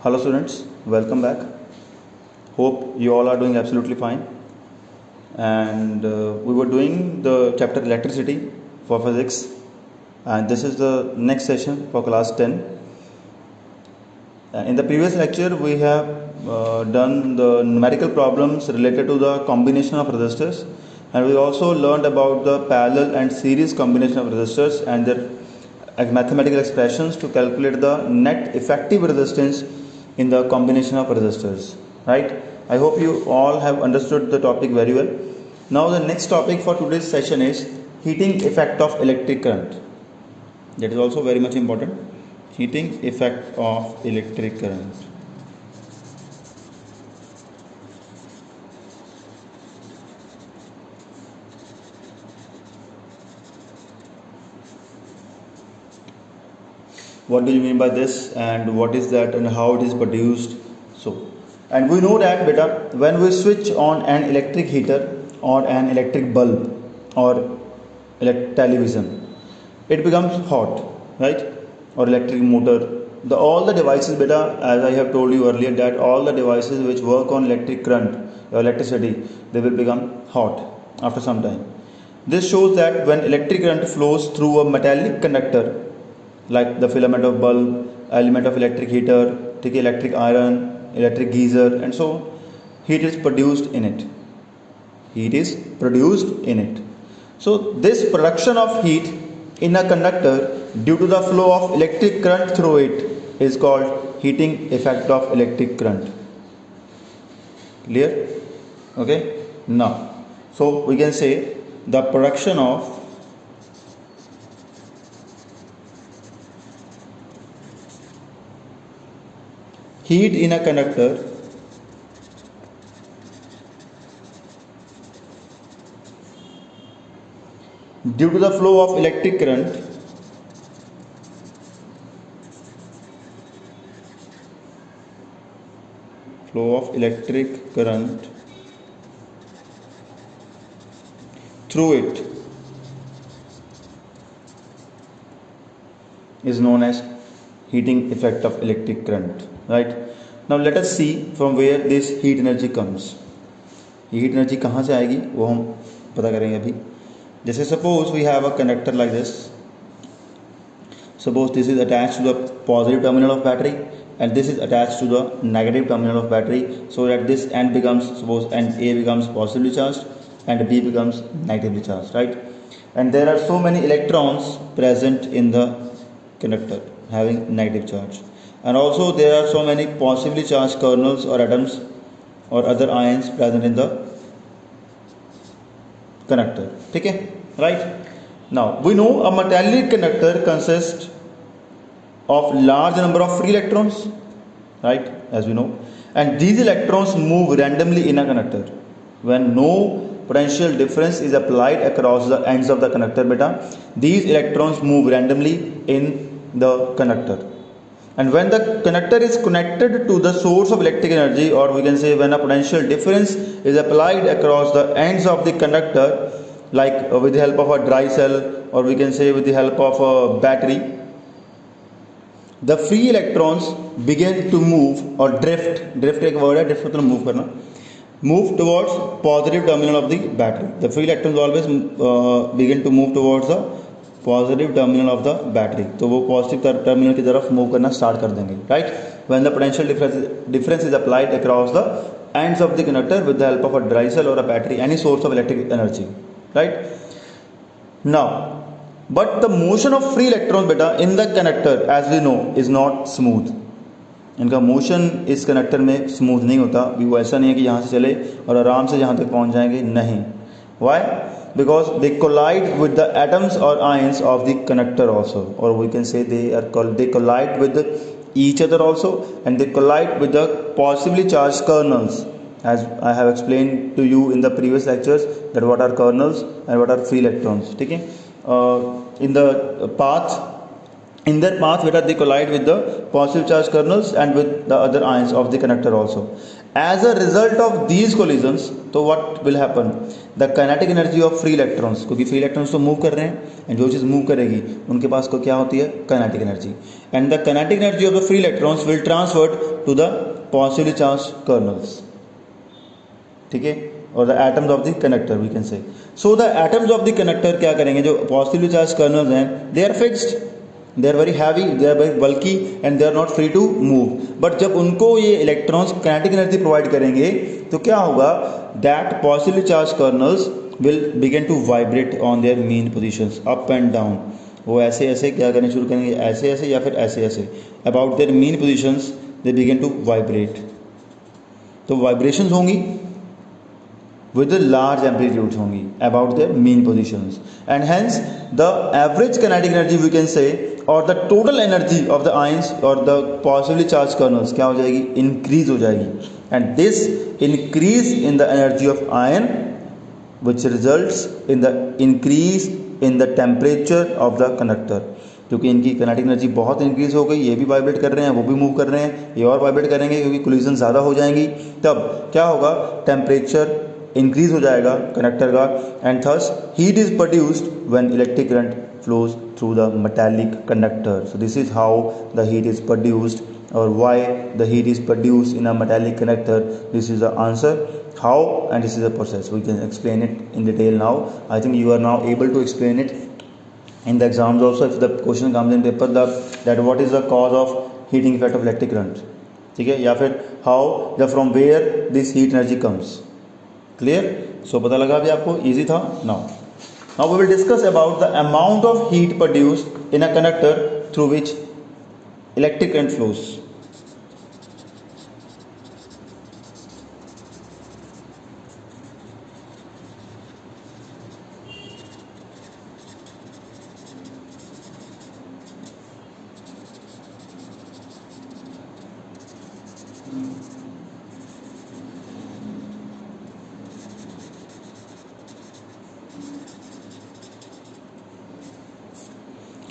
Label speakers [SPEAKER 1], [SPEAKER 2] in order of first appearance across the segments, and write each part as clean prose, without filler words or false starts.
[SPEAKER 1] Hello students, welcome back. Hope you all are doing absolutely fine. And we were doing the chapter electricity for physics, and this is the next session for class 10. In the previous lecture, we have done the numerical problems related to the combination of resistors, and we also learned about the parallel and series combination of resistors and their mathematical expressions to calculate the net effective resistance in the combination of resistors. Right? I hope you all have understood the topic very well. Now the next topic for today's session is heating effect of electric current. That is also very much important. Heating effect of electric current. What do you mean by this, and what is that, and how it is produced? And we know that beta, when we switch on an electric heater or an electric bulb or television, it becomes hot, right? Or electric motor, all the devices beta, as I have told you earlier, that all the devices which work on electric current or electricity, they will become hot after some time. This shows that when electric current flows through a metallic conductor like the filament of bulb, element of electric heater, take electric iron, electric geyser, and so on, heat is produced in it. Heat is produced in it. So this production of heat in a conductor due to the flow of electric current through it is called heating effect of electric current. Clear? Okay. Now, so we can say the production of heat in a conductor due to the flow of electric current through it is known as heating effect of electric current. Right? Now let us see from where this heat energy comes. Heat energy कहाँ से आएगी वो हम पता करेंगे अभी. जैसे suppose we have a conductor like this. Suppose this is attached to the positive terminal of battery and this is attached to the negative terminal of battery, so that this end becomes, suppose and A becomes positively charged and B becomes negatively charged, right? And there are so many electrons present in the conductor having negative charge, and also there are so many positively charged kernels or atoms or other ions present in the conductor. Okay, right? Now we know a metallic conductor consists of large number of free electrons, right, as we know, and these electrons move randomly in a conductor when no potential difference is applied across the ends of the conductor beta. These electrons move randomly in the conductor, and when the conductor is connected to the source of electric energy, or we can say when a potential difference is applied across the ends of the conductor, like with the help of a dry cell, or we can say with the help of a battery, the free electrons begin to move or drift. एक word है, drift मतलब move करना. Move towards positive terminal of the battery. The free electrons always begin to move towards the positive terminal of the battery. तो वो positive terminal की तरफ move करना start कर देंगे, right? When the potential difference is applied across the ends of the conductor with the help of a dry cell or a battery, any source of electric energy, right? Now, but the motion of free electrons beta in the conductor, as we know, is not smooth. इनका motion इस connector में smooth नहीं होता. भी वो ऐसा नहीं है कि यहाँ से चले और आराम से यहाँ तक पहुँच जाएंगे, नहीं. Why? Because they collide with the atoms or ions of the conductor also, or we can say they collide with each other also, and they collide with the positively charged kernels, as I have explained to you in the previous lectures, that what are kernels and what are free electrons. Okay? In their path beta, they collide with the positive charge kernels and with the other ions of the conductor also, As a result of these collisions, तो what will happen? The kinetic energy of free electrons, क्योंकि free electrons तो move कर रहे हैं and जो चीज़ move करेगी उनके पास को क्या होती है? kinetic energy. And the kinetic energy of the free electrons will transferred to the positively charged kernels. ठीक है, और the atoms of the connector we can say. So the atoms of the connector क्या करेंगे? जो positively charge kernels हैं, they are fixed, they are very heavy, they are very bulky and they are not free to move. But जब उनको ये electrons kinetic energy provide करेंगे तो क्या होगा? That positively charge kernels will begin to vibrate on their mean positions up and down. वो ऐसे ऐसे क्या करने शुरू करेंगे? ऐसे ऐसे या फिर ऐसे ऐसे. About their mean positions they begin to vibrate. तो वाइब्रेशंस होंगी with the large amplitudes होंगी about their mean positions, and hence the average kinetic energy we can say, or the total energy of the ions or the positively charged kernels क्या हो जाएगी? increase हो जाएगी. And this increase in the energy of ion which results in the increase in the temperature of the conductor. क्योंकि इनकी kinetic energy बहुत increase हो गई, ये भी वाइब्रेट कर रहे हैं, वो भी मूव कर रहे हैं, ये और वाइब्रेट करेंगे क्योंकि कोलिजन ज़्यादा हो जाएंगी. तब क्या होगा? टेम्परेचर इंक्रीज हो जाएगा कनेक्टर का, and thus heat is produced when electric current flows through the metallic conductor. So this is how the heat is produced, और why the heat is produced in a metallic connector. This is the answer how, and this is the process. We can explain it in detail now. I think you are now able to explain it in the exams also. If the question comes in paper that what is the cause of heating effect of electric current, ठीक है, या फिर how the from where this heat energy comes. Clear? So पता लगा अभी आपको? easy था. Now we will discuss about the amount of heat produced in a conductor through which electric current flows.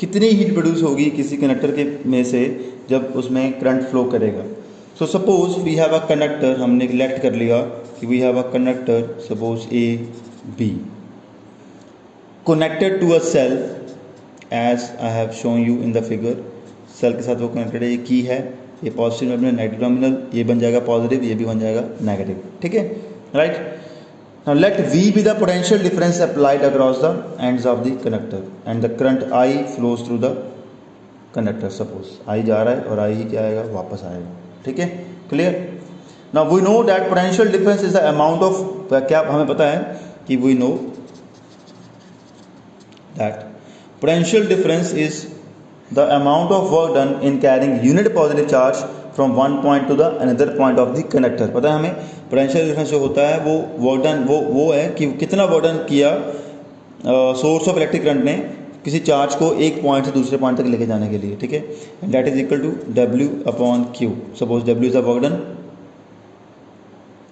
[SPEAKER 1] कितनी हीट प्रोड्यूस होगी किसी conductor के में से जब उसमें करंट फ्लो करेगा? So suppose we have a conductor, हमने इलेक्ट कर लिया कि we have a conductor suppose A B connected to a cell as I have shown you in the figure. Cell के साथ वो कनेक्टेड है, ये की है, ये पॉजिटिव टर्मिनल, नेगेटिव टर्मिनल, ये बन जाएगा पॉजिटिव, ये भी बन जाएगा नेगेटिव. ठीक है, right. Now let V be the potential difference applied across the ends of the conductor and the current I flows through the conductor. Suppose I जा रहा है और I ही क्या आएगा? वापस आएगा. ठीक है, clear? Now we know that potential difference is the amount of, क्या हमें पता है कि we know that potential difference is the amount of work done in carrying unit positive charge from one point to the another point of the conductor. पता है हमें potential difference जो होता है वो वर्क डन वो है कि कितना वर्क डन किया सोर्स ऑफ इलेक्ट्रिक करंट ने किसी चार्ज को एक पॉइंट से दूसरे पॉइंट तक लेके जाने के लिए. ठीक है, and that is equal to W upon Q. Suppose W is the work done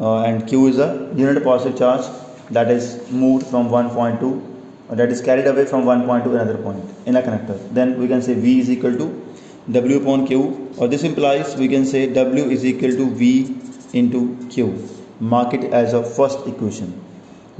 [SPEAKER 1] and Q is a unit positive charge that is moved from one point to that is carried away from one point to another point in a connector. Then we can say V is equal to W upon Q, or this implies we can say W is equal to V into Q. Mark it as a first equation.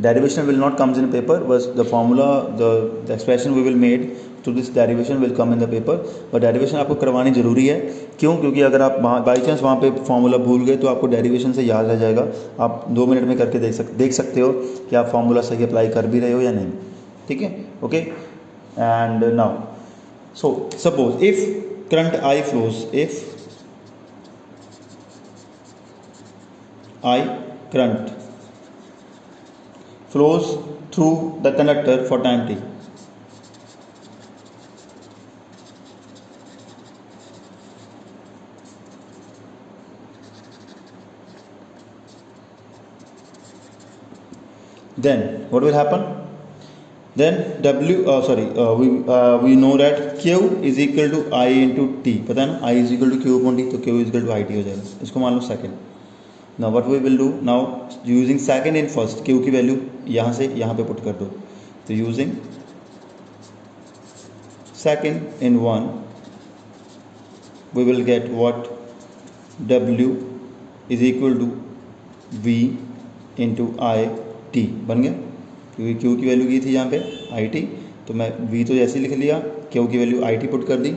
[SPEAKER 1] Derivation will not comes in paper, but the formula, the expression we will made to this derivation will come in the paper. but derivation आपको करवानी ज़रूरी है. क्यों? क्योंकि अगर आप by chance वहाँ पे फॉर्मूला भूल गए तो आपको डेरिवेशन से याद रह जाएगा. आप 2 मिनट में करके देख सकते हो कि आप फॉर्मूला सही अप्लाई कर भी रहे हो या नहीं. ठीक है, okay. And now so suppose if current I flows, if I current flows through the conductor for time t, then what will happen? Then we know that Q is equal to I into T. पता है ना, I is equal to Q upon T, तो Q is equal to IT हो जाएगा. इसको मान लो second. Now what we will do now, using second in first, Q की value यहाँ से यहाँ पे पुट कर दो. तो using second in 1 we will get what? W is equal to V into I T बन गया, क्योंकि Q की वैल्यू की थी यहाँ पे आई टी, तो मैं V तो जैसे ही लिख लिया, Q की वैल्यू आई टी पुट कर दी,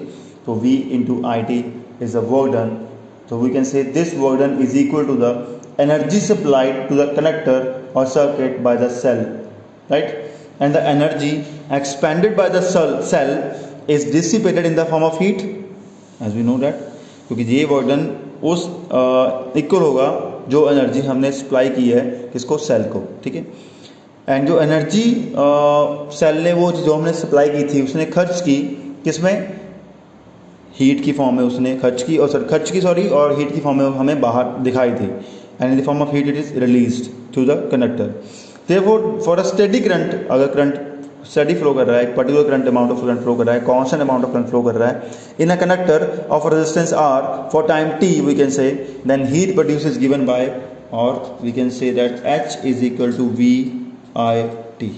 [SPEAKER 1] तो V into I T is the work done. So we can say this work done is equal to the energy supplied to the connector or circuit by the cell, right? And the energy expended by the cell is dissipated in the form of heat, as we know that, क्योंकि ये work done उस equal होगा जो energy हमने supply की है किसको, cell को, ठीक है. एंड जो एनर्जी सेल ने वो जो हमने सप्लाई की थी उसने खर्च की किसमें, हीट की फॉर्म में उसने खर्च की, और हीट की फॉर्म में हमें बाहर दिखाई थी, and in the form of heat it is released through the conductor. Therefore for a steady current, अगर करंट स्टेडी फ्लो कर रहा है, एक particular current amount of current flow कर रहा है, constant amount of current flow कर रहा है in a conductor of resistance R for time T, we can say then heat produce is given by, और we can say that H is equal to V I T.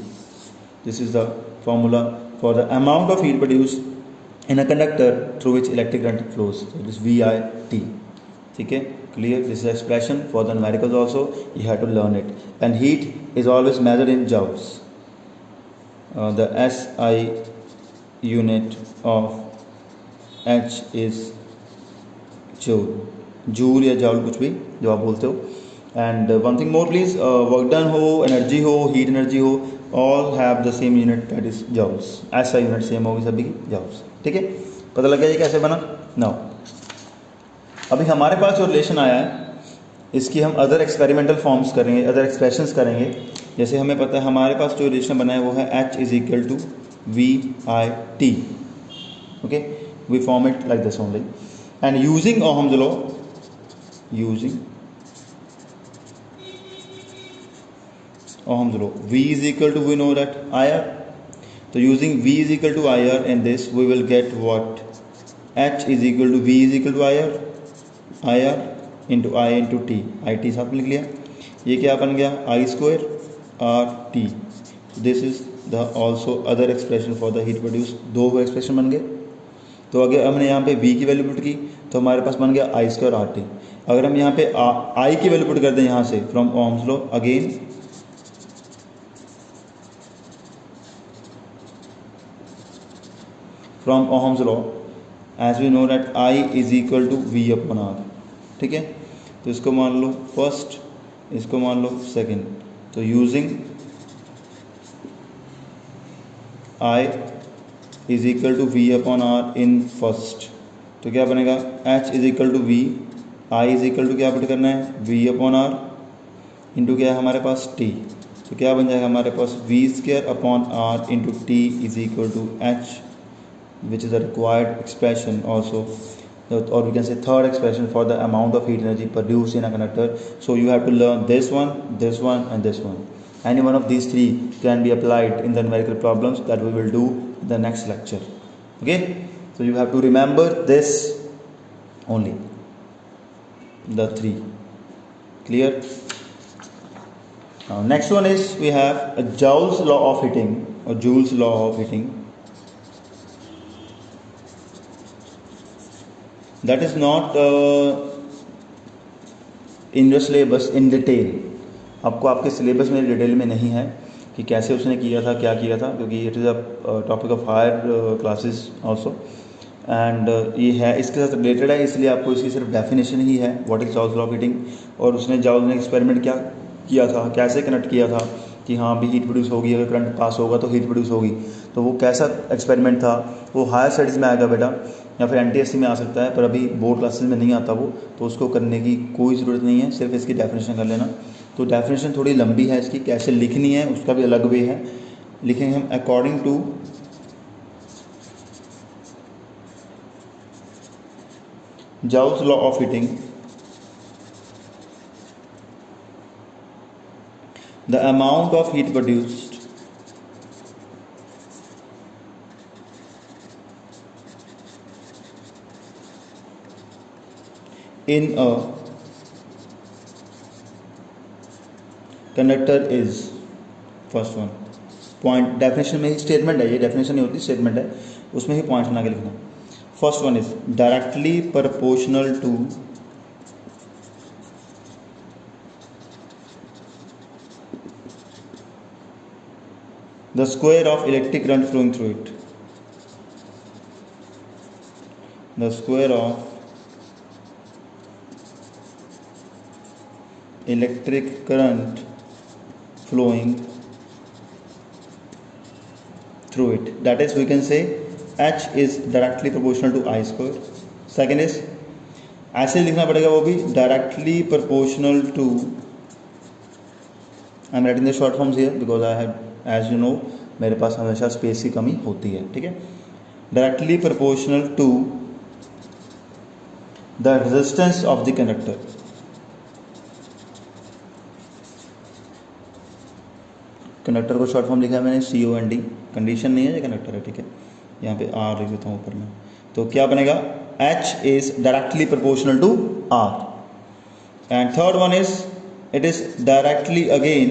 [SPEAKER 1] This is the formula for the amount of heat produced in a conductor through which electric current flows. So it is VIT. ठीक है, clear? This is expression for the numericals also. You have to learn it. And heat is always measured in joules. The SI unit of H is joule. Joule या joule कुछ भी जो आप बोलते हो. And one thing more please, work done हो, energy हो, heat energy हो, all have the same unit, that is joules. SI unit same होगी सभी की, joules. ठीक है, पता लग गया ये कैसे बना. नाउ अभी हमारे पास जो रिलेशन आया है इसकी हम अदर एक्सपेरिमेंटल फॉर्म्स करेंगे, अदर एक्सप्रेशंस करेंगे. जैसे हमें पता है हमारे पास जो रिलेशन बना है वो है H is equal to V I T. Okay, we form it like this only, and using Ohm's law, using Ohm's law, V is equal to, we know that IR. So using V is equal to IR in this, we will get what? H is equal to V is equal to IR into I into T. IT साथ में लिख लिया. ये क्या बन गया, I square R T. This is the also other expression for the heat produced. दो expression बन गए. तो अगर हमने यहाँ पे V की वैल्यू पुट की तो हमारे पास बन गया I square R T. अगर हम यहाँ पे I की वैल्यू पुट कर दें यहाँ से from Ohm's law, again from Ohm's law, as we know that I is equal to V upon R. ठीक है, तो इसको मान लो फर्स्ट, इसको मान लो सेकंड. तो using I is equal to V upon R in first, तो क्या बनेगा, H is equal to V, I is equal to क्या पुट करना है, V upon R इंटू क्या है हमारे पास T. तो क्या बन जाएगा हमारे पास V square upon R into T is equal to H, which is the required expression also, or we can say third expression for the amount of heat energy produced in a conductor. So you have to learn this one and this one. Any one of these three can be applied in the numerical problems that we will do in the next lecture. Okay, so you have to remember this only, the three. Clear? Now next one is we have a Joule's law of heating, or Joule's law of heating. That is not in your syllabus in detail. आपको आपके syllabus में detail में नहीं है कि कैसे उसने किया था, क्या किया था, क्योंकि it is a topic of higher classes also, and ये है इसके साथ रिलेटेड है, इसलिए आपको इसकी सिर्फ डेफिनेशन ही है what is joules law of heating. और उसने जॉल्स ने एक्सपेरिमेंट क्या किया था, कैसे कनेक्ट किया था कि हाँ भी हीट प्रोड्यूस होगी, अगर करंट पास होगा तो हीट प्रोड्यूस होगी. तो वो कैसा एक्सपेरिमेंट था, वो हायर स्टडीज़ में आएगा बेटा, या फिर NTSC में आ सकता है, पर अभी बोर्ड क्लासेस में नहीं आता वो, तो उसको करने की कोई ज़रूरत नहीं है, सिर्फ इसकी डेफिनेशन कर लेना. तो डेफिनेशन थोड़ी लंबी है इसकी, कैसे लिखनी है उसका भी अलग वे है. लिखेंगे हम according to Joule's law of heating, the amount of heat produced in a conductor is, first one point, definition में ही स्टेटमेंट है, ये डेफिनेशन नहीं होती, स्टेटमेंट है, उसमें ही पॉइंट बना के लिखना. First one is directly proportional to the square of electric current flowing through it, the square of electric current flowing through it, that is we can say H is directly proportional to I square. Second is ऐसे लिखना पड़ेगा वो भी directly proportional to, I am writing the short forms here because I have, as you know मेरे पास हमेशा space की कमी होती है, ठीक है. Directly proportional to the resistance of the conductor, conductor को शॉर्ट फॉर्म लिखा है मैंने COND, कंडीशन नहीं है ये कंडक्टर है, ठीक है. यहाँ पे R लिख देता हूँ ऊपर में, तो क्या बनेगा H is directly proportional to R. And third one is it is directly again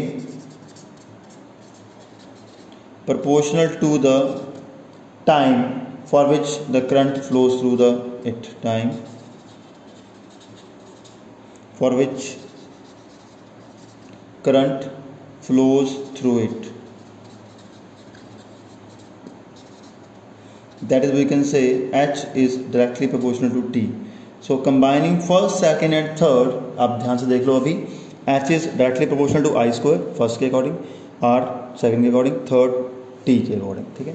[SPEAKER 1] proportional to the time for which the current flows through the it, time for which current flows through it, that is we can say H is directly proportional to T. So combining first, second and third, आप ध्यान से देख लो अभी, H is directly proportional to I square first के according, R second के according, third T के according, ठीक है.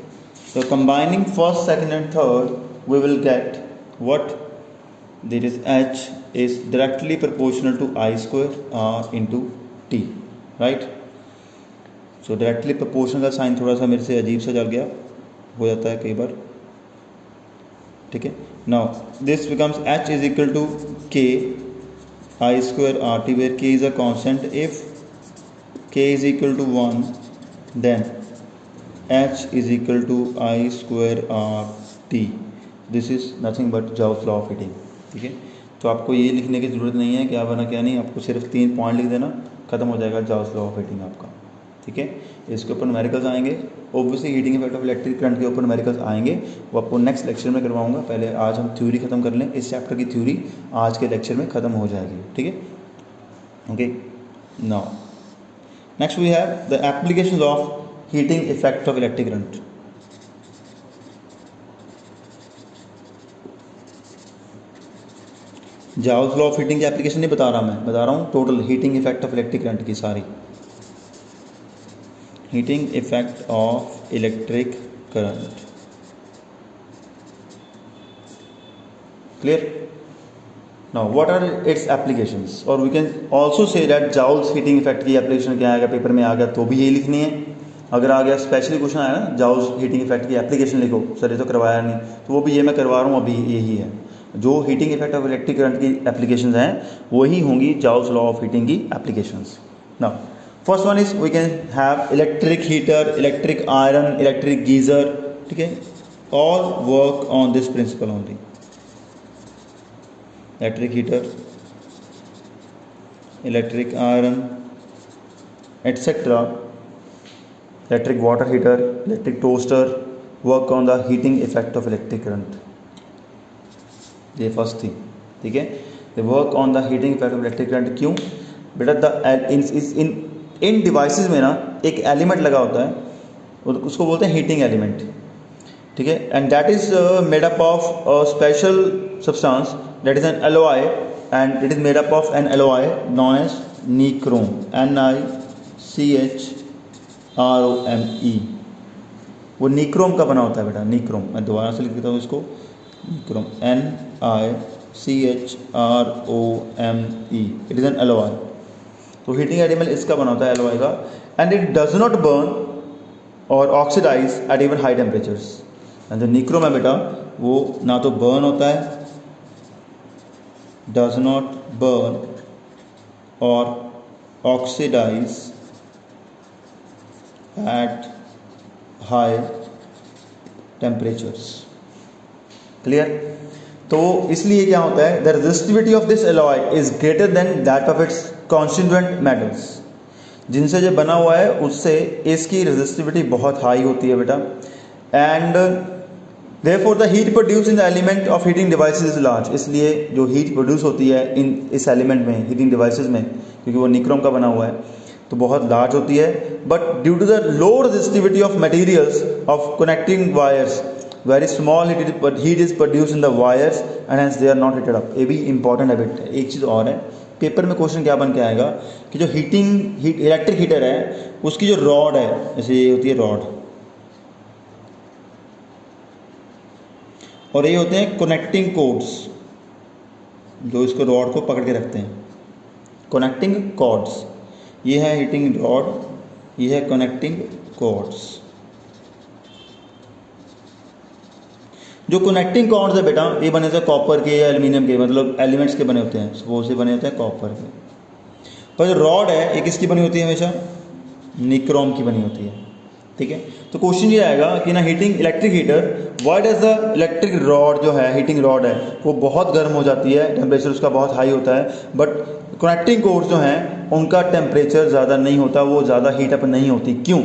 [SPEAKER 1] So combining first, second and third we will get what, that is H is directly proportional to I square R into T, right. So directly proportional का sign थोड़ा सा मेरे से अजीब सा चल गया, हो जाता है कई बार, ठीक है. Now this becomes H is equal to K I square RT, where K is a constant. If K is equal to 1, then H is equal to I square RT. This is nothing but Gauss law of heating, ठीक है. तो आपको ये लिखने की ज़रूरत नहीं है क्या बना क्या नहीं, आपको सिर्फ 3 पॉइंट लिख देना, खत्म हो जाएगा Gauss law of heating आपका, ठीक है. इसके ऊपर न्यूमेरिकल्स आएंगे, obviously heating effect of electric current के ऊपर न्यूमेरिकल्स आएंगे, वो आपको नेक्स्ट लेक्चर में करवाऊंगा. पहले आज हम थ्योरी खत्म कर लें, इस चैप्टर की थ्योरी आज के लेक्चर में ख़त्म हो जाएगी, ठीक है. Okay, now next we have the applications of heating effect of electric current. Gauss law of heating की एप्लीकेशन नहीं बता रहा मैं, बता रहा हूँ total heating effect of electric current की सारी, heating effect of electric current. Clear? Now what are its applications, or we can also say that Joule heating effect की application क्या आएगा, पेपर में आ गया तो भी यही लिखनी है. अगर आ गया स्पेशली क्वेश्चन आया ना Joule heating effect की एप्लीकेशन लिखो, सर ये तो करवाया नहीं, तो वो भी ये मैं करवा रहा हूँ अभी, यही है जो heating effect of electric current की एप्लीकेशंस हैं वही होंगी Joule लॉ ऑफ हीटिंग की applications. Now first one is we can have electric heater, electric iron, electric geyser, ठीक है. All work on this principle only. Electric heater, electric iron etcetera, electric water heater, electric toaster work on the heating effect of electric current. ये first thing, ठीक है. They work on the heating effect of electric current. क्यों बेटा, the in devices में ना एक element लगा होता है, उसको बोलते हैं हीटिंग एलिमेंट, ठीक है. And that is made up of a special substance that is an alloy, and it is made up of an alloy known as nichrome, NiChrome. वो निक्रोम का बना होता है बेटा, निक्रोम. मैं दोबारा से लिख देता हूँ इसको, nichrome NiChrome. It is an alloy. तो हीटिंग एलिमेंट इसका बना होता है एलॉय का, and it does not burn और oxidise eight even high temperatures. And जो निक्रोम है बेटा वो ना तो बर्न होता है, डज नॉट बर्न और oxidise at high temperatures. Clear? तो इसलिए क्या होता है, the resistivity of this alloy is greater than that of its constituent metals. जिनसे जो बना हुआ है उससे इसकी रेजिस्टिविटी बहुत हाई होती है बेटा. And therefore the heat produce in the element of heating devices is large. इसलिए जो हीट प्रोड्यूस होती है इस एलिमेंट में, हीटिंग डिवाइसेस में, क्योंकि वो निक्रोम का बना हुआ है, तो बहुत लार्ज होती है, but due to the low resistivity of materials of connecting wires very small heat is produce in the wires and hence they are not heated up. ये भी इंपॉर्टेंट है बेटा। एक चीज़ और है, पेपर में क्वेश्चन क्या बन के आएगा कि जो इलेक्ट्रिक हीटर है उसकी जो रॉड है, जैसे ये होती है रॉड, और ये होते हैं कनेक्टिंग कॉर्ड्स जो इसको रॉड को पकड़ के रखते हैं, कनेक्टिंग कॉर्ड्स। ये है हीटिंग रॉड, ये है कनेक्टिंग कॉर्ड्स। जो कनेक्टिंग कॉर्ड्स है बेटा ये बने होते हैं कॉपर के या एल्यूमिनियम के, मतलब एलिमेंट्स के बने होते हैं, वो से बने होते हैं कॉपर के। पर जो रॉड है ये किसकी बनी होती है, हमेशा निक्रोम की बनी होती है, ठीक है। तो क्वेश्चन ये आएगा कि ना heating electric heater why does the electric rod जो है हीटिंग रॉड है वो बहुत गर्म हो जाती है, टेम्परेचर उसका बहुत हाई होता है, बट कनेक्टिंग कोर्स जो हैं उनका टेम्परेचर ज़्यादा नहीं होता, वो ज़्यादा हीट अप नहीं होती। क्यों?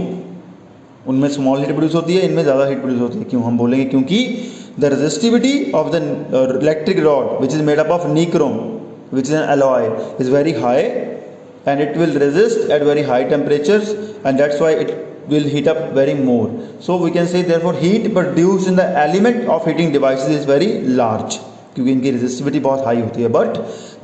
[SPEAKER 1] उनमें स्मॉल हीट प्रोड्यूस होती है, इनमें ज़्यादा हीट प्रोड्यूस होती है। क्यों? हम बोलेंगे क्योंकि the resistivity of the electric rod which is made up of nichrome which is an alloy is very high and it will resist at very high temperatures and that's why it will heat up very more. So we can say therefore heat produced in the element of heating devices is very large क्योंकि इनकी resistivity बहुत high होती है। But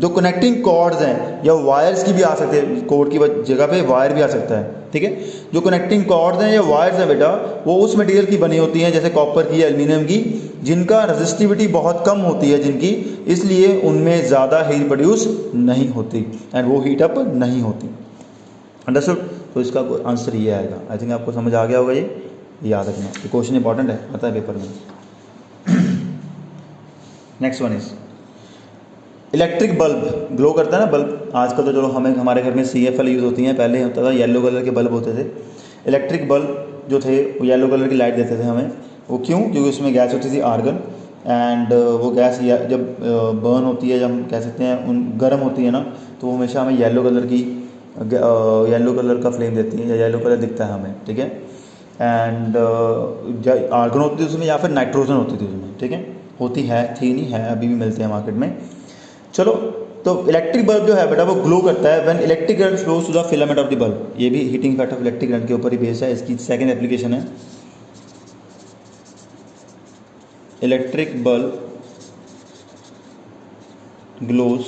[SPEAKER 1] जो connecting chords हैं या wires की भी आ सकते हैं, कॉर्ड की जगह पे वायर भी आ सकता है, ठीक है। जो कनेक्टिंग कॉर्ड्स हैं या वायर्स हैं बेटा वो उस मटेरियल की बनी होती हैं जैसे कॉपर की या एल्यूमिनियम की जिनका रेजिस्टिविटी बहुत कम होती है जिनकी, इसलिए उनमें ज़्यादा हीट प्रोड्यूस नहीं होती एंड वो हीट अप नहीं होती। अंडरस्टूड? तो इसका आंसर ये आएगा। आई थिंक आपको समझ आ गया होगा, ये याद रखना, ये क्वेश्चन इंपॉर्टेंट है, आता है पेपर में। Next one is electric bulb. Glow करता है ना बल्ब, आजकल तो चलो हमें हमारे घर में CFL यूज़ होती हैं, पहले होता था येलो कलर के बल्ब होते थे। इलेक्ट्रिक बल्ब जो थे वो येलो कलर की लाइट देते थे हमें। वो क्यों? क्योंकि उसमें गैस होती थी आर्गन एंड वो गैस जब बर्न होती है, जब हम कह सकते हैं उन गर्म होती है ना, तो वो हमेशा हमें येलो कलर का फ्लेम देती है या येलो कलर दिखता है हमें, ठीक है। एंड आर्गन होती थी उसमें या फिर नाइट्रोजन होती थी उसमें, ठीक है। होती है, थी नहीं है, अभी भी मिलते हैं मार्केट में। चलो, तो इलेक्ट्रिक बल्ब जो है बेटा वो ग्लो करता है when electric current flows to the filament of the bulb. ये भी heating effect of electric current के ऊपर ही बेस्ड है। इसकी सेकंड एप्लीकेशन है electric bulb glows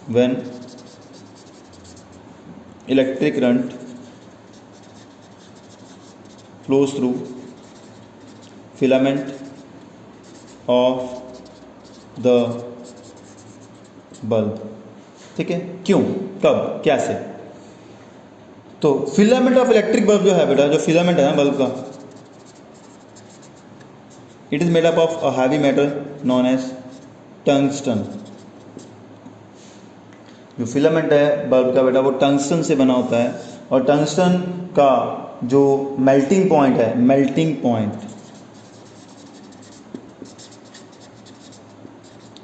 [SPEAKER 1] when electric current flows through filament of the bulb, ठीक है। क्यों, कब, कैसे? तो फिलामेंट ऑफ इलेक्ट्रिक बल्ब जो है बेटा, जो फिलामेंट है ना बल्ब का, it is made up of a heavy metal known as tungsten. जो फिलामेंट है बल्ब का बेटा वो टंगस्टन से बना होता है और टंगस्टन का जो मेल्टिंग पॉइंट है, melting point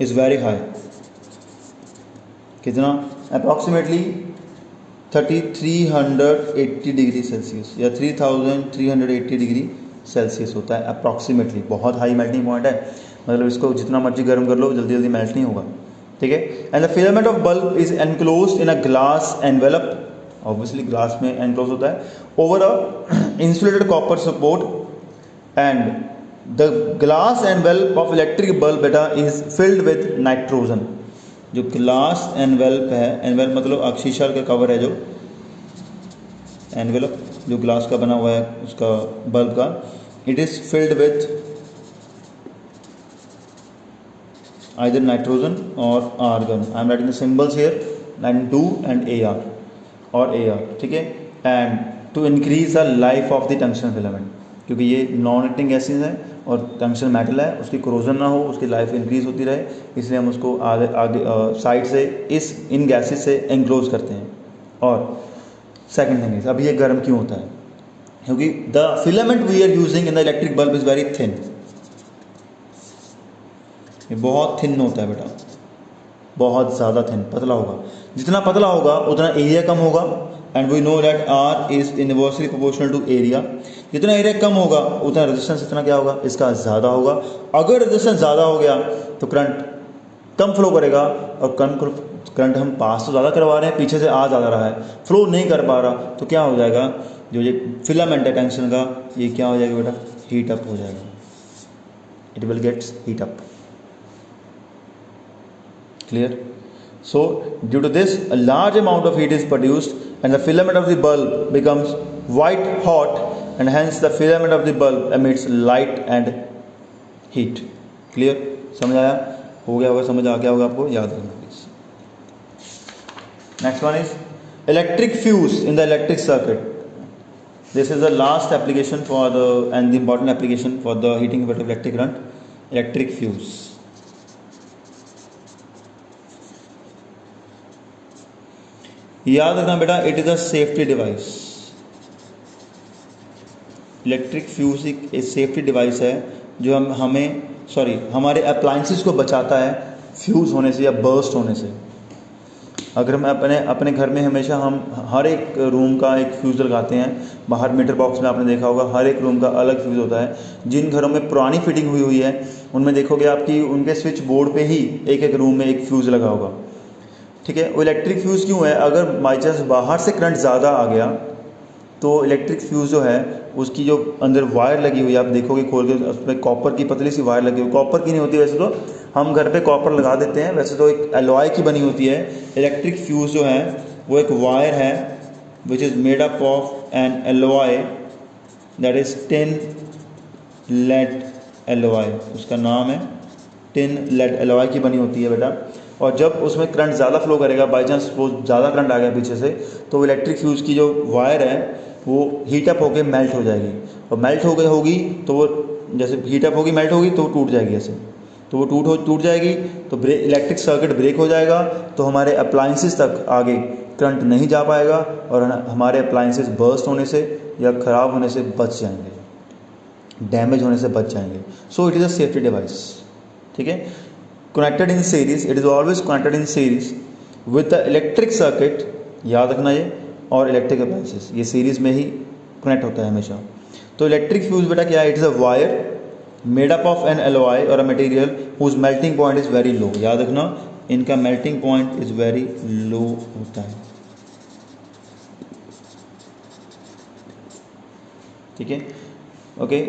[SPEAKER 1] is very high. कितना? अप्रॉक्सीमेटली 3380 डिग्री सेल्सियस या 3380 डिग्री सेल्सियस होता है अप्रॉक्सीमेटली। बहुत हाई मेल्टिंग पॉइंट है, मतलब इसको जितना मर्जी गर्म कर लो जल्दी जल्दी मेल्ट नहीं होगा, ठीक है। And the filament of bulb is enclosed in a glass envelope, obviously glass में एनक्लोज होता है, over a insulated copper support and the glass envelope of electric bulb बेटा इज फिल्ड विद नाइट्रोजन। जो glass envelope है, envelope मतलब शीशा का cover है, जो एनवेलप जो ग्लास का बना हुआ है उसका बल्ब का, it is filled with either nitrogen और argon. I am writing the symbols here N2 and AR और AR, ठीक है। And to increase the life of the tungsten filament, क्योंकि ये नॉन एक्टिंग गैसेज है और टंगस्टन मेटल है, उसकी कोरोजन ना हो, उसकी लाइफ इंक्रीज होती रहे, इसलिए हम उसको आगे साइड से इन गैसेज से एनक्लोज करते हैं। और सेकंड थिंग इज, अभी ये गर्म क्यों होता है? क्योंकि the filament we are using in the electric bulb is very thin. ये बहुत थिन होता है बेटा, बहुत ज़्यादा थिन, पतला होगा। जितना पतला होगा उतना एरिया कम होगा and we know that R is inversely proportional to area. जितना एरिया कम होगा उतना रेजिस्टेंस इतना क्या होगा, इसका ज़्यादा होगा। अगर रेजिस्टेंस ज़्यादा हो गया तो करंट कम फ्लो करेगा और करंट करंट हम पास तो ज़्यादा करवा रहे हैं, पीछे से आ ज़्यादा रहा है, फ्लो नहीं कर पा रहा, तो क्या हो जाएगा, जो ये फिलामेंट है टंगस्टन का, ये क्या हो जाएगा बेटा, हीट अप हो जाएगा, it will gets heat up. Clear? So due to this a large amount of heat is produced and the filament of the bulb becomes white hot and hence the filament of the bulb emits light and heat. Clear? समझ आया? हो गया होगा, समझ आ गया होगा आपको, याद रखना please. Next one is electric fuse in the electric circuit. This is the last application for the end the important application for the heating effect of electric current, electric fuse. याद रखना बेटा, it is a safety device. Electric fuse एक safety device है जो हमारे appliances को बचाता है फ्यूज़ होने से या बर्स्ट होने से। अगर हम अपने घर में हमेशा हम हर एक रूम का एक फ्यूज़ लगाते हैं, बाहर मीटर बॉक्स में आपने देखा होगा हर एक रूम का अलग फ्यूज़ होता है। जिन घरों में पुरानी फिटिंग हुई है उनमें देखोगे आपकी उनके स्विच बोर्ड पे ही एक एक रूम में एक फ्यूज़ लगा होगा। ठीक है, वो इलेक्ट्रिक फ्यूज़ क्यों है? अगर बाई चांस बाहर से करंट ज़्यादा आ गया तो इलेक्ट्रिक फ्यूज़ जो है उसकी जो अंदर वायर लगी हुई है, आप देखोगे खोल के उसमें कॉपर की पतली सी वायर लगी हुई, कॉपर की नहीं होती वैसे तो, हम घर पे कॉपर लगा देते हैं, वैसे तो एक एलॉय की बनी होती है। इलेक्ट्रिक फ्यूज़ जो है वो एक वायर है which is made up of an alloy that is tin lead alloy, उसका नाम है टिन लेड एलॉय की बनी होती है बेटा। और जब उसमें करंट ज़्यादा फ्लो करेगा, बाई चांस वो ज़्यादा करंट आ गया पीछे से, तो वो इलेक्ट्रिक फ्यूज़ की जो वायर है वो हीटअप होकर मेल्ट हो जाएगी, और मेल्ट हो गई होगी तो वो जैसे हीटअप होगी मेल्ट होगी तो वो टूट जाएगी ऐसे, तो वो टूट जाएगी तो इलेक्ट्रिक सर्किट ब्रेक हो जाएगा, तो हमारे अप्लायंसेस तक आगे करंट नहीं जा पाएगा और हमारे अप्लायंसेस बर्स्ट होने से या ख़राब होने से बच जाएंगे, डैमेज होने से बच जाएंगे। So it is a safety device. ठीक है, connected in series, it is always connected in series with the electric circuit, याद रखना ये, और इलेक्ट्रिक अप्लायंसेस, ये सीरीज में ही कनेक्ट होता है हमेशा। तो इलेक्ट्रिक फ्यूज बेटा क्या है? It is a wire made up of an alloy और a material whose melting point is very low. याद रखना, इनका melting point is very low होता है। ठीक है, okay.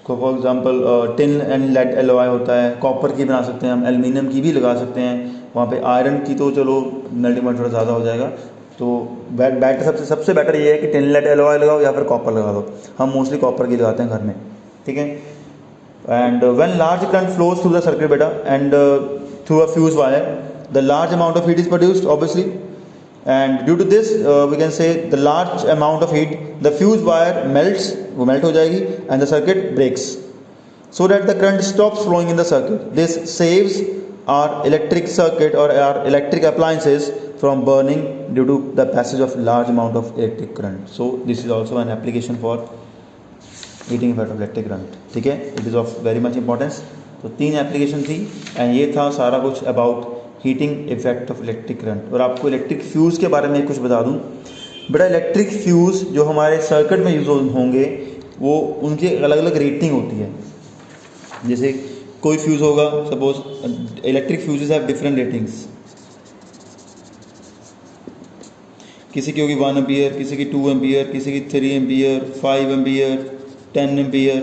[SPEAKER 1] For example tin and lead alloy होता है, कॉपर की बना सकते हैं हम, एल्यूमिनियम की भी लगा सकते हैं, वहाँ पे आयरन की तो चलो मेल्टिंग पॉइंट थोड़ा ज़्यादा हो जाएगा। तो बेटर सबसे बेटर ये है कि टिन लेड एलॉय लगाओ या फिर कॉपर लगा दो। हम मोस्टली कॉपर की लगाते हैं घर में। ठीक है, and when large current flows through the circuit बेटा and through a fuse wire, the large amount of heat is produced obviously, and due to this we can say the large amount of heat, the fuse wire melts, वो melt हो जाएगी, and the circuit breaks so that the current stops flowing in the circuit. This saves our electric circuit or our electric appliances from burning due to the passage of large amount of electric current. So this is also an application for heating effect of electric current. ठीक है, it is of very much importance. तो 3 application थी and ये था सारा कुछ about heating effect of electric current. और आपको इलेक्ट्रिक फ्यूज़ के बारे में कुछ बता दूं बेटा, इलेक्ट्रिक फ्यूज़ जो हमारे सर्किट में यूज़ होंगे वो उनकी अलग अलग रेटिंग होती है। जैसे कोई फ्यूज़ होगा, suppose electric fuses have different ratings, किसी की होगी 1 एम्पियर, किसी की 2 एम्पियर, किसी की 3 एम्पियर, 5 एम्पियर, 10 एम्पियर,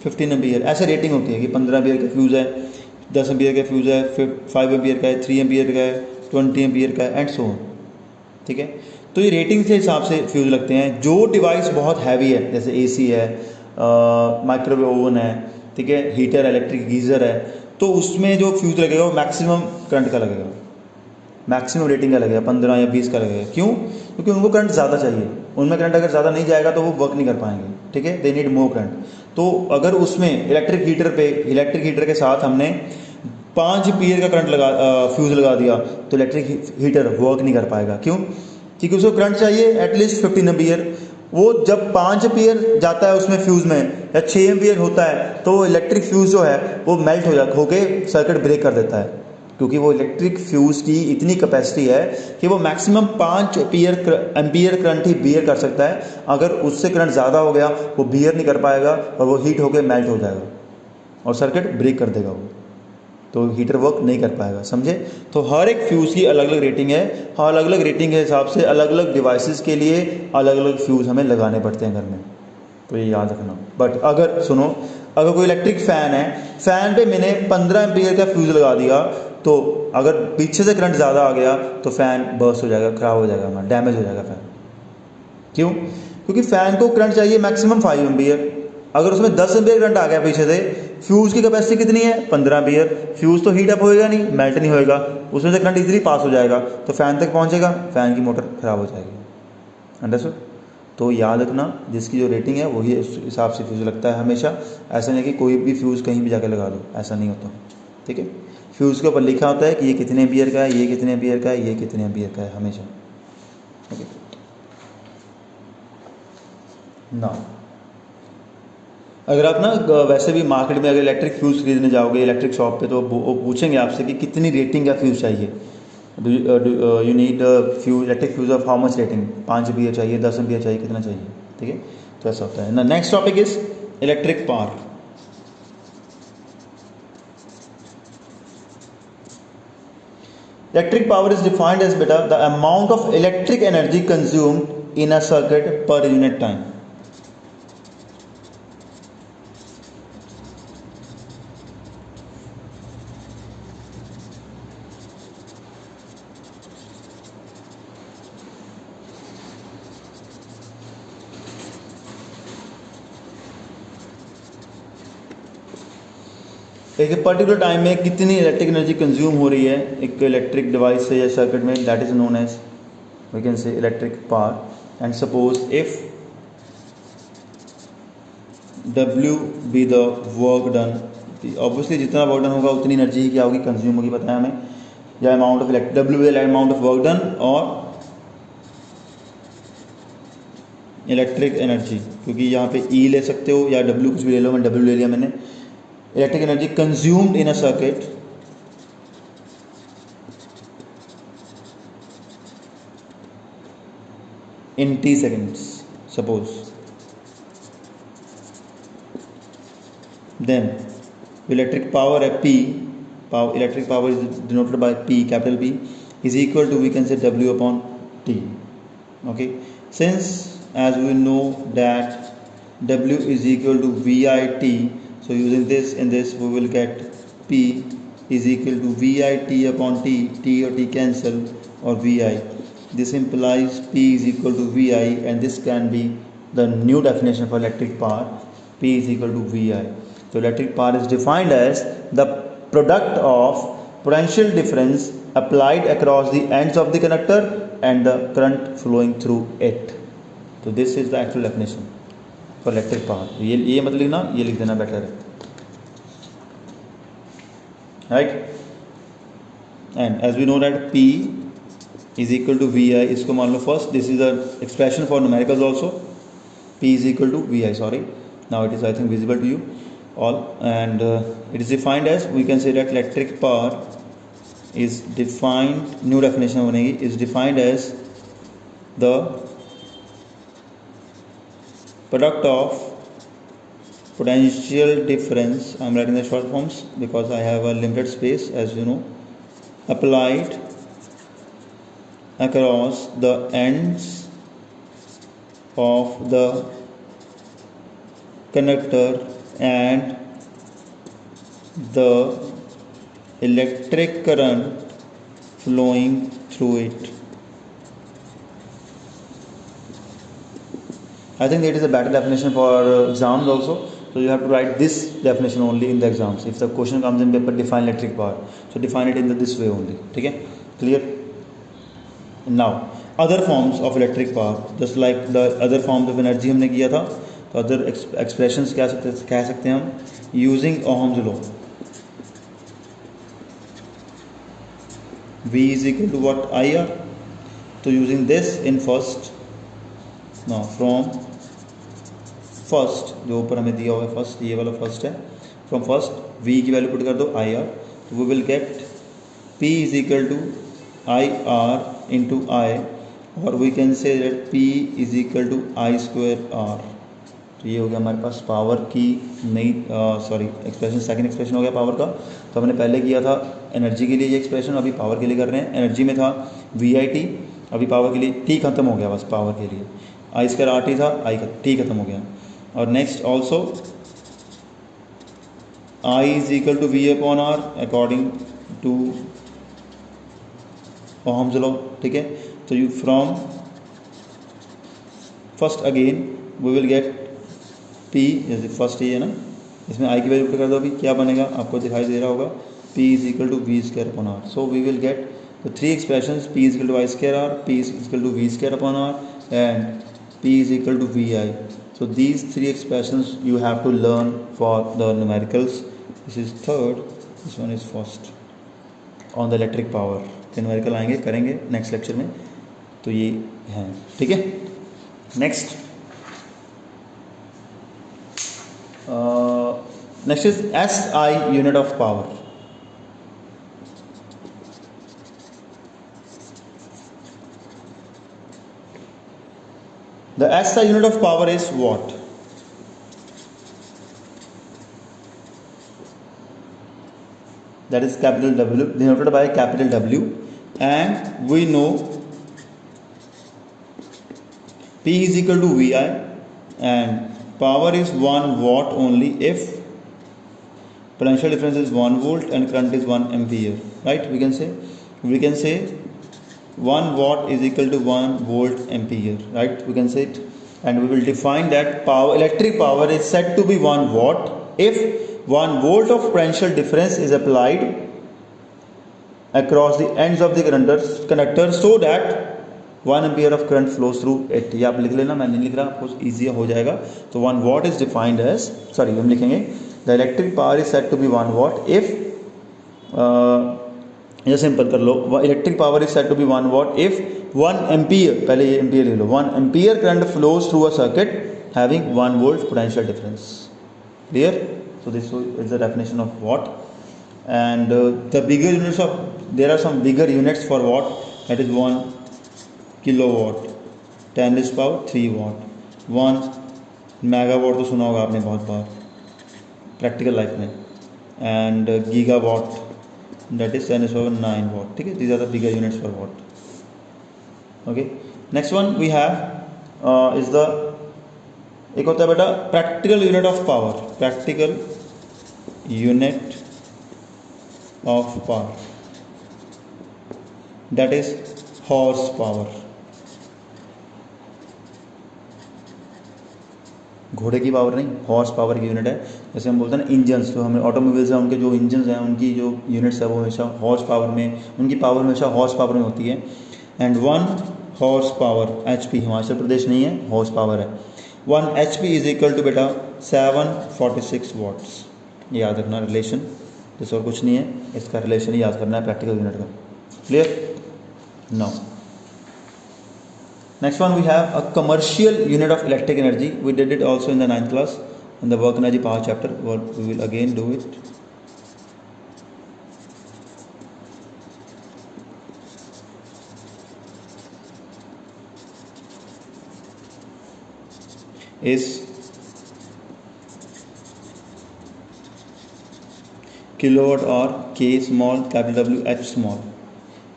[SPEAKER 1] 15 एम्पियर, ऐसे रेटिंग होती है कि 15 एम्पियर का फ्यूज़ है, 10 एम्पियर का फ्यूज़ है, फिर 5 एम्पियर का है, 3 एम्पियर का है, 20 एम्पियर का है, एंड सो ऑन। ठीक है, तो ये रेटिंग के हिसाब से फ्यूज़ लगते हैं। जो डिवाइस बहुत हैवी है, जैसे एसी है, माइक्रोवेव ओवन है, ठीक है, हीटर, इलेक्ट्रिक गीज़र है, तो उसमें जो फ्यूज़ लगेगा वो मैक्सिमम करंट का लगेगा, मैक्सिमम रेटिंग का लगेगा, 15 या 20 का लगेगा। क्यों? क्योंकि उनको करंट ज़्यादा चाहिए, उनमें करंट अगर ज़्यादा नहीं जाएगा तो वो वर्क नहीं कर पाएंगे। ठीक है, दे नीड मोर करंट। तो अगर उसमें इलेक्ट्रिक हीटर के साथ हमने 5 एम्पियर का करंट फ्यूज़ लगा दिया तो इलेक्ट्रिक हीटर वर्क नहीं कर पाएगा। क्यों? क्योंकि उसको करंट चाहिए एटलीस्ट 15 एम्पियर। वो जब 5 एम्पियर जाता है उसमें फ्यूज़ में या 6 एम्पियर होता है तो वो इलेक्ट्रिक फ्यूज़ जो है वो मेल्ट होके सर्किट ब्रेक कर देता है, क्योंकि वो इलेक्ट्रिक फ्यूज़ की इतनी कैपेसिटी है कि वो मैक्सिमम 5 एम्पियर करंट ही बियर कर सकता है। अगर उससे करंट ज़्यादा हो गया वो बियर नहीं कर पाएगा और वो हीट होकर मेल्ट हो जाएगा और सर्किट ब्रेक कर देगा वो। तो हीटर वर्क नहीं कर पाएगा, समझे। तो हर एक फ्यूज़ की अलग अलग रेटिंग है, हर अलग अलग रेटिंग के हिसाब से अलग अलग डिवाइसेस के लिए अलग अलग फ्यूज़ हमें लगाने पड़ते हैं घर में, तो ये याद रखना। बट अगर सुनो, अगर कोई इलेक्ट्रिक फ़ैन है, फ़ैन पे मैंने 15 एम्पीयर का फ्यूज़ लगा दिया, तो अगर पीछे से करंट ज़्यादा आ गया तो फ़ैन बर्स्ट हो जाएगा, ख़राब हो जाएगा, हमारा डैमेज हो जाएगा फ़ैन। क्यों? क्योंकि फ़ैन को करंट चाहिए मैक्सिमम 5 एम्पीयर, अगर उसमें 10 एम्पीयर करंट आ गया पीछे से, फ्यूज़ की कैपेसिटी कितनी है 15 एम्पीयर, फ्यूज़ तो हीट अप होएगा नहीं, मेल्ट नहीं होएगा, उसमें से करंट इजीली पास हो जाएगा, तो फ़ैन तक पहुंचेगा, फ़ैन की मोटर ख़राब हो जाएगी। अंडरस्टूड? तो याद रखना, जिसकी जो रेटिंग है वही उस हिसाब से फ्यूज़ लगता है हमेशा। ऐसा नहीं कि कोई भी फ्यूज़ कहीं भी जाकर लगा दो, ऐसा नहीं होता, ठीक है। फ्यूज़ के ऊपर लिखा होता है कि ये कितने एम्पीयर का है, ये कितने एम्पीयर का है, ये कितने एम्पीयर का है, हमेशा। ओके, ना अगर आप ना वैसे भी मार्केट में अगर इलेक्ट्रिक फ्यूज़ खरीदने जाओगे इलेक्ट्रिक शॉप पे, तो वो पूछेंगे आपसे कि कितनी रेटिंग का फ्यूज़ चाहिए, you need fuse electric fuse of how much rating, 5 ampere चाहिए, 10 एम्पीयर चाहिए, कितना चाहिए, ठीक है। तो ऐसा होता है ना। Next topic is electric power. Electric power is defined as बेटा the amount of electric energy consumed in a circuit per unit time. एक पर्टिकुलर टाइम में कितनी इलेक्ट्रिक एनर्जी कंज्यूम हो रही है एक इलेक्ट्रिक डिवाइस से या सर्किट में, that is known as we can say electric power. And suppose if W be the work done, obviously जितना वर्क डन होगा उतनी एनर्जी ही क्या होगी, कंज्यूम होगी, बताया हमें, या amount of W be the amount of work done और इलेक्ट्रिक एनर्जी, क्योंकि यहाँ पे E ले सकते हो या W कुछ भी ले लो, मैंने W ले लिया मैंने। Electric energy consumed in a circuit in T seconds, suppose, then electric power at P, electric power is denoted by P, capital P, is equal to, we can say, W upon T. Okay, since as we know that W is equal to VIT, so using this in this we will get P is equal to VIT upon T, T or T cancel, or VI. This implies P is equal to VI, and this can be the new definition for electric power. P is equal to VI. So electric power is defined as the product of potential difference applied across the ends of the conductor and the current flowing through it. So this is the actual definition for electric power. ये मत लिखना, ये लिख देना better है, right? And as we know that P is equal to VI, इसको मान लो first, this is the expression for numericals also, P is equal to VI, sorry, now it is I think visible to you all, and it is defined as, we can say that electric power is defined, new definition बनेगी, is defined as the product of potential difference, I am writing the short forms because I have a limited space, as you know, applied across the ends of the conductor and the electric current flowing through it. I think it is a better definition for exams also, so you have to write this definition only in the exams. If the question comes in paper, define electric power, so define it in this way only, ठीक है, clear? Now other forms of electric power, just like the other forms of energy हमने किया था, तो other expressions क्या कह सकते हैं हम, using Ohm's law, V is equal to what, IR. तो using this in first, now from first जो ऊपर हमें दिया हुआ है, फर्स्ट ये वाला फर्स्ट है, फ्रॉम फर्स्ट V की वैल्यू पुट कर दो IR, तो we will get P is equal to IR into I, और we can say that P is equal to I square R. तो ये हो गया हमारे पास पावर की नई एक्सप्रेशन, सेकंड एक्सप्रेशन हो गया पावर का। तो हमने पहले किया था एनर्जी के लिए ये एक्सप्रेशन, अभी पावर के लिए कर रहे हैं। एनर्जी में था VIT, अभी पावर के लिए T खत्म हो गया बस पावर के लिए, I स्क्वायर RT था, T खत्म हो गया। और next also I is equal to V upon R according to Ohm's law, ठीक है। तो you from first again we will get P, जैसे फर्स्ट ये है ना, इसमें I की वैल्यू पुट कर दो, अभी क्या बनेगा आपको दिखाई दे रहा होगा, P is equal to V square upon R। So we will get the three expressions, P is equal to I square R, P is equal to V square upon R and P is equal to VI. So these three expressions you have to learn for the numericals. This is third, this one is first on the electric power. Numerical आएंगे करेंगे next lecture में, तो ये हैं, ठीक है। Next next is SI unit of power. The SI unit of power is what? That is capital W, denoted by capital W, and we know P is equal to VI and power is 1 watt only if potential difference is 1 volt and current is 1 ampere, right? We can say 1 watt is equal to 1 volt ampere, right? We can say it, and we will define that electric power is said to be 1 watt if 1 volt of potential difference is applied across the ends of the conductor so that 1 ampere of current flows through it. ये आप लिख लेना, मैं नहीं लिख रहा, आपको easy हो जाएगा। तो 1 watt is defined as, हम लिखेंगे the electric power is said to be 1 watt if ये सिंपल कर लो, electric power is said to be 1 watt if 1 ampere, पहले ये एम्पियर लिख लो, 1 ampere current flows through a circuit having 1 volt potential difference. Clear? So this is the definition of watt and the bigger units of, there are some bigger units for watt, that is 1 kilowatt, 10⁻³ watt, 1 megawatt तो सुना होगा आपने बहुत बार practical life में, and gigawatt that is 10⁹ watt, ठीक है। these are the bigger units for watt. okay, next one we have is the, एक होता है बेटा practical unit of power, practical unit of power, that is horse power। घोड़े की power नहीं, horse power की यूनिट है। जैसे हम बोलते हैं ना इंजन्स, जो हमें ऑटोमोबाइल्स हैं उनके जो इंजन्स हैं उनकी जो यूनिट्स है वो हमेशा हॉर्स पावर में, उनकी पावर हमेशा हॉर्स पावर में होती है। And 1 horse power HP, Himachal Pradesh नहीं है, हॉर्स पावर है। 1 HP इज इक्वल टू बेटा 746 वाट्स। याद रखना रिलेशन, जैसे और कुछ नहीं है, इसका रिलेशन ही याद करना है प्रैक्टिकल यूनिट का। Clear? Now next one we have a commercial unit of electric energy. We did it also in the 9th class in the work energy power chapter, but we will again do it. Is kilowatt hour, K small, capital W, H small,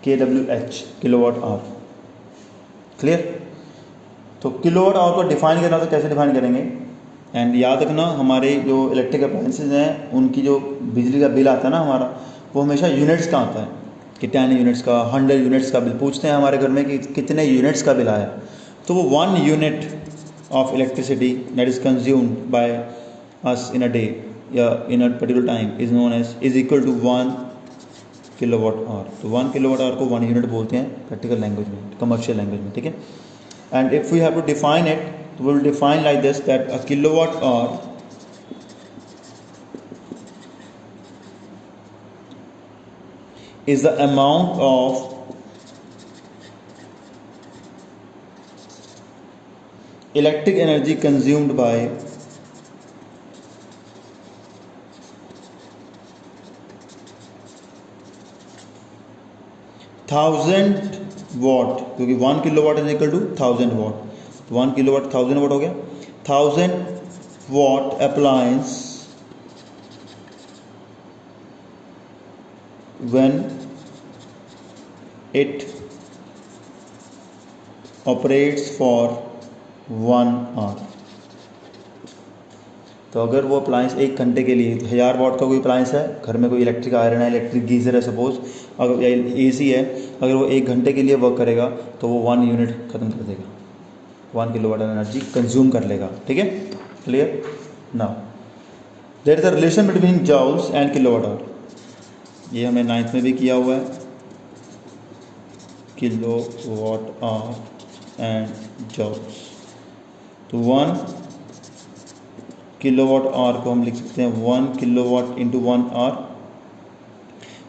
[SPEAKER 1] kWh, kilowatt hour। Clear? तो kilowatt hour को define करना, तो कैसे define करेंगे? And याद रखना हमारे जो इलेक्ट्रिक अप्लायंसेज हैं उनकी जो बिजली का बिल आता है ना हमारा, वो हमेशा यूनिट्स का आता है कि 10 यूनिट्स का, 100 यूनिट्स का बिल पूछते हैं हमारे घर में कि कितने यूनिट्स का बिल आया। तो वो 1 unit of electricity that is consumed by us in a day या in a particular time is known as is equal to 1 kilowatt hour. तो 1 किलोवाट आवर को 1 यूनिट बोलते हैं प्रैक्टिकल लैंग्वेज में, कमर्शियल लैंग्वेज में, ठीक है। And if we have to define it, we will define like this that a kilowatt hour is the amount of electric energy consumed by 1000 watt, क्योंकि 1 kilowatt is equal to 1000 watt, 1 kilowatt 1000 watt हो गया। 1000 watt appliance when it operates for 1 hour। तो अगर वो appliance 1 घंटे के लिए, 1000 वाट का कोई अप्लाइंस है घर में, कोई इलेक्ट्रिक आयरन है, इलेक्ट्रिक गीज़र है सपोज, अगर एसी है, अगर वो 1 घंटे के लिए वर्क करेगा तो वो 1 यूनिट ख़त्म कर देगा, 1 किलोवाट एनर्जी कंज्यूम कर लेगा। ठीक है, clear. Now there is a relation between joules and kilowatt hour, ये हमने 9th में भी किया हुआ है, किलोवाट आवर एंड जॉल्स। तो 1 किलोवाट आवर को हम लिख सकते हैं 1 kilowatt into 1 hour.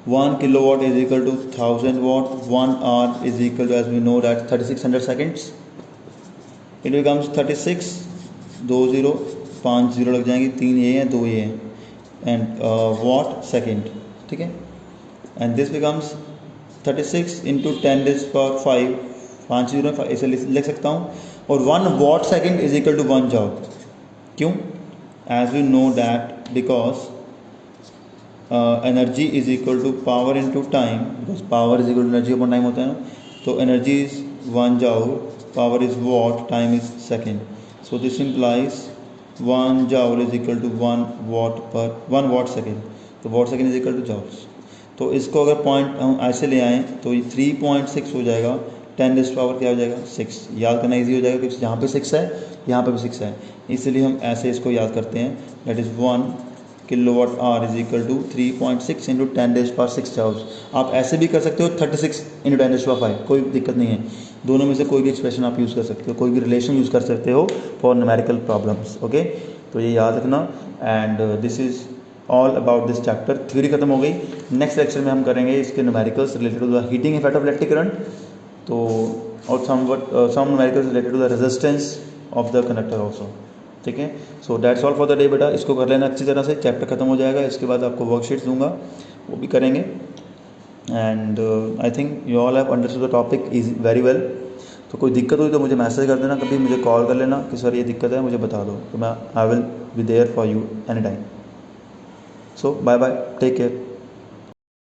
[SPEAKER 1] 1 kilowatt is equal to 1000 watt, 1 hour is equal to, as we know, that 3600 seconds, it becomes 36, 2 0, 5 0 लग जाएंगे, 3 ये हैं 2 ये हैं, एंड watt second। ठीक है, एंड दिस बिकम्स 36 इंटू 10⁵, 5 0 ऐसे लिख सकता हूँ, और 1 watt second is equal to 1 joule। क्यों? As we know that because energy is equal to power into time, because power is equal to energy upon time होता है ना, तो energy is 1 joule, power is watt, time is second, so this implies 1 joule is equal to 1 watt second, तो watt second is equal to joules. तो इसको अगर point हम ऐसे ले आएँ तो ये 3.6 हो जाएगा, 10 पावर क्या हो जाएगा 6, याद करना इजी हो जाएगा क्योंकि यहाँ पे 6 है, यहाँ पे भी 6 है, इसलिए हम ऐसे इसको याद करते हैं, that is 1 kilowatt hour is equal to 3.6 into 10⁶ joules. आप ऐसे भी कर सकते हो 36 इंटू 10⁵, कोई दिक्कत नहीं है, दोनों में से कोई भी एक्सप्रेशन आप यूज़ कर सकते हो, कोई भी रिलेशन यूज़ कर सकते हो फॉर न्यूमेरिकल प्रॉब्लम्स। ओके, तो ये याद रखना, and this is all about this chapter. Theory खत्म हो गई, नेक्स्ट लेक्चर में हम करेंगे इसके numericals related to the heating effect of electric current, तो और some numericals related to the resistance of the conductor also. ठीक है, so that's all for the day बेटा, इसको कर लेना अच्छी तरह से, चैप्टर खत्म हो जाएगा, इसके बाद आपको वर्कशीट्स दूंगा, वो भी करेंगे, and I think you all have understood the topic is very well. तो कोई दिक्कत हुई तो मुझे मैसेज कर देना, कभी मुझे कॉल कर लेना कि सर ये दिक्कत है, मुझे बता दो, तो मैं I will be there for you any time. So bye bye, take care.